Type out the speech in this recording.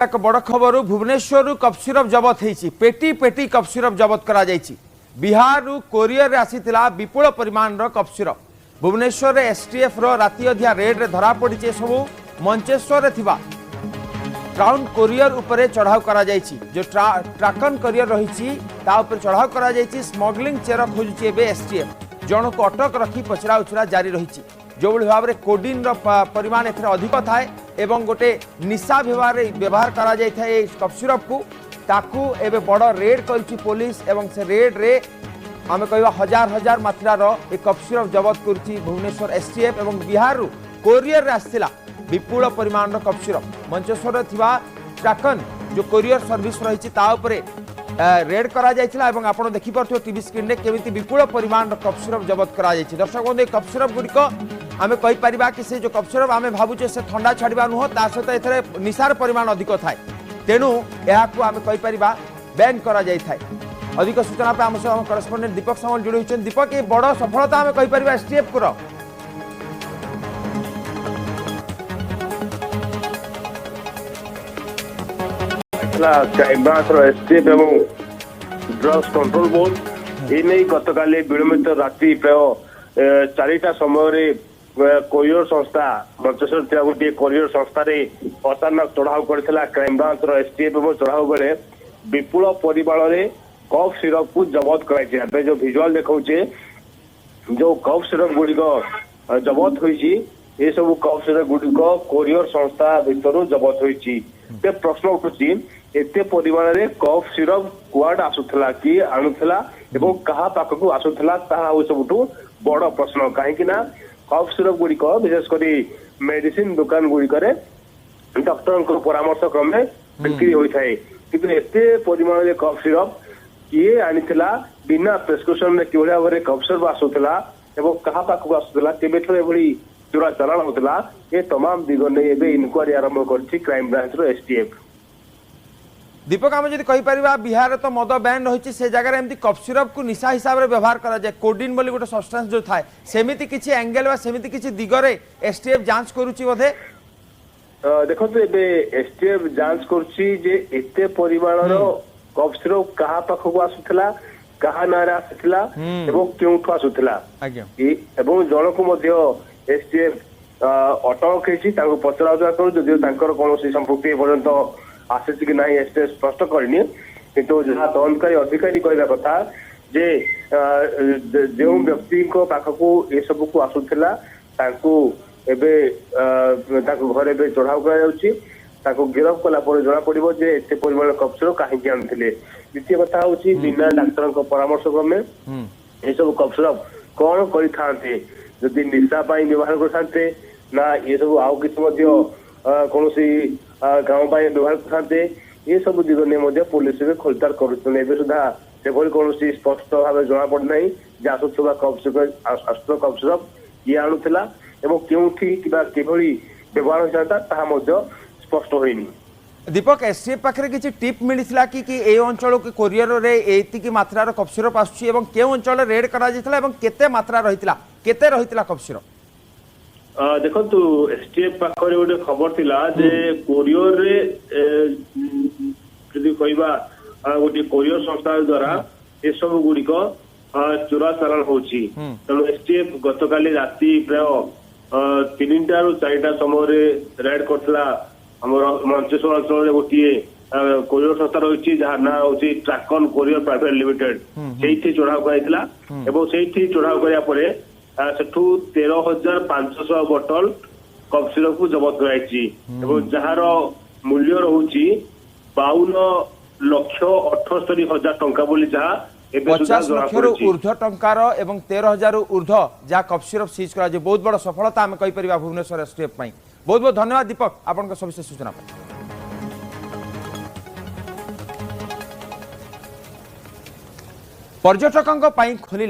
एक बड़ खबर भुवनेश्वर कफ सिरप जबत होती पेटी पेटी कफ सिरप जबत करा बिहार कोरियर आसीथिला विपुल परिमाण कफ सिरप भुवनेश्वर एसटीएफ राति अधिया रेड रे धरा पड़ी सब मंचेश्वर क्राउन कोरियर उपरे चढ़ाव करा जो ट्राकन कोरियर रही चढ़ाव करा स्मगलिंग चेर खोजुची एसटीएफ जन को अटक रखी पचरा उचरा जारी रही जो भाव में कोडिन परिमाण ए अधिक थाए एवं गोटे निशा व्यवहार करा जाए कफ सिरप को ताकू एबे बड़ रेड करी पुलिस एवं से रेड रे आम कह हजार हजार मात्रार ए कफ सिरप जबत कर भुवनेश्वर एसटीएफ एवं बिहार कोरियर आसला विपुल परिमाण कफ सिरप मंचेश्वर ट्राकन जो कोरियर सर्विस रही रेड करा जायतिला एवं आपण देखि परथो टीवी स्क्रीन रे केमिति विपुल परिमाण कफ सिरप जबत करा जायछि। दर्शक बंधु कफ सिरप गुड़िक आमे कहि परिबा कि से जो कफ सिरप आमे भाबुचे से ठंडा छाड़िबा नुह ता सहित एथरे निसार परिमाण अधिक थाए तेणु एहाकु आमे कहि परिबा बैन करा जाय थाए। अधिक सूचना पे आम सह करेस्पोंडेंट दीपक सामल जोड़ी होछन। दीपक ये बड़ सफलता आमे कहि परिबा एसटीएफ को क्राइम ब्रांच एसटीएफ एवं ड्रग्स कंट्रोल बोर्ड ये नहीं गतकाली विलंबित राति प्राय 4टा समय कोरियर संस्था मंचेश्वर गोटे कोरियर संस्था अचानक चढ़ाव करथिला क्राइम ब्रांच एसटीएफ एवं चढ़ाव बेले विपुल परिमाण रे कफ सिरप को जबत कराई जो विजुअल देखौचे जो कफ सिरप गुड़िक जबत होईची ये सब कफ सिरप गुड़िक कोरियर संस्था भितर जबत होईची ते प्रश्न उठुची एते परिमाण रे कफ सिरप कुआड आसुथला कि आणुथला एवं कहा पाखकु आसुथला ताहा सबुठु बड़ प्रश्न कहीं ना कफ सिरप गुड़िक विशेषकर मेडिसिन दुकान गुड़िक डॉक्टर परामर्श क्रमे बिक्री होता है किंतु एते परिमाण रे कफ सिरप किए आनीथिला बिना प्रेस्क्रिप्शन में किभଳି भाବରେ कफ सिरप आसुथला एवं कहा पाखकु आसुथला केबेठो एभଳି चोरा चलाण होता ये तमाम दिग ने इनक्वारी आरंभ कर क्राइम ब्रांच रो एसटीएफ। दीपक आम जब कहीपर बिहार तो मद बैन रही से जगह एमती कफ सिरप को निशा हिसाब से व्यवहार करा जाए कोडिन बोली गोटे सब्सटेंस जो थाए सेमिति किछि एंगल बा सेमिति किछि दिगरे एसटीएफ जांच करूची बोधे देखो तो एबे एसटीएफ जांच करूची जे एते परिमाण रो कफ सिरप कहा पाखकु आसुथला कहा नारा आसुथला एवं केउठु आसुथला एवं जन को मध्य एसटीएफ अटक होती पचरा उचरा कर कौन संपुक्ति पर्यंत आसी कि ना एसटीएफ स्पष्ट करनी किंतु जहाँ तदंतकारी अधिकारी कहवा कथा जे जो व्यक्ति पाखकू ये सब को आसुला घरे चढ़ाव कर गिरफ कला जना पड़ो जे एत परिमाण कफ सिरप कहीं आनुले। द्वितीय कथा हूँ बिना डाक्तर परामर्श क्रमे ये सब कफ सिरप कौन करते जदि निशा व्यवहार करते ना ये सब आउ किसी कौन गाँव व्यवहार करते ये सब दिग ने पुलिस खोलतार कर सुधा से कौन स्पष्ट भाव जना पड़ना आसुवा कफ सिरप कफ सिरप ये आणुला एवं क्योंठी किभଳି व्यवहार होता स्पष्ट होनी। दीपक एसटीएफ पाखे किसी टिप मिलता कि ए अंचल के कोरियर रे एतिकी मात्रार कफ सिरप आसुची एवं केउ अंचल रेड करा जितला एवं केते मात्रा रहितला केते रहितला कफ सिरप देखो तो एसटीएफ पाखरे गोटे खबर थिला जे कोरियर रे जदि कहबा गोटे कोरियर संस्था द्वारा ए सब गुड़िक चोरा चालान होची तेणु एसटीएफ गतकाली राति प्राय 3टा ରୁ 4टा समय रेड करथिला हमर मंचेश्वर अंचल गोटे कोरियर संस्था रही जहाँ ना हूँ ट्राकन कोरियर प्राइवेट लिमिटेड से चढ़ाव कराइला एवं से चढ़ाव कराया सेठू 13,500 बोतल कफ सिरप को जबत कराई जार मूल्य रोची 52,78,000 टंका बोली जहाँ 50 लाख ऊर्ध्व टंकार एवं 13,000 ऊर्ध्व जहाँ कफ सिरप सीज करा बहुत बड़ सफलता आम कहीपर भुवनेश्वर एसटीएफ बहुत बहुत धन्यवाद दीपक आपन सविशेष सूचना पर्यटकों खोल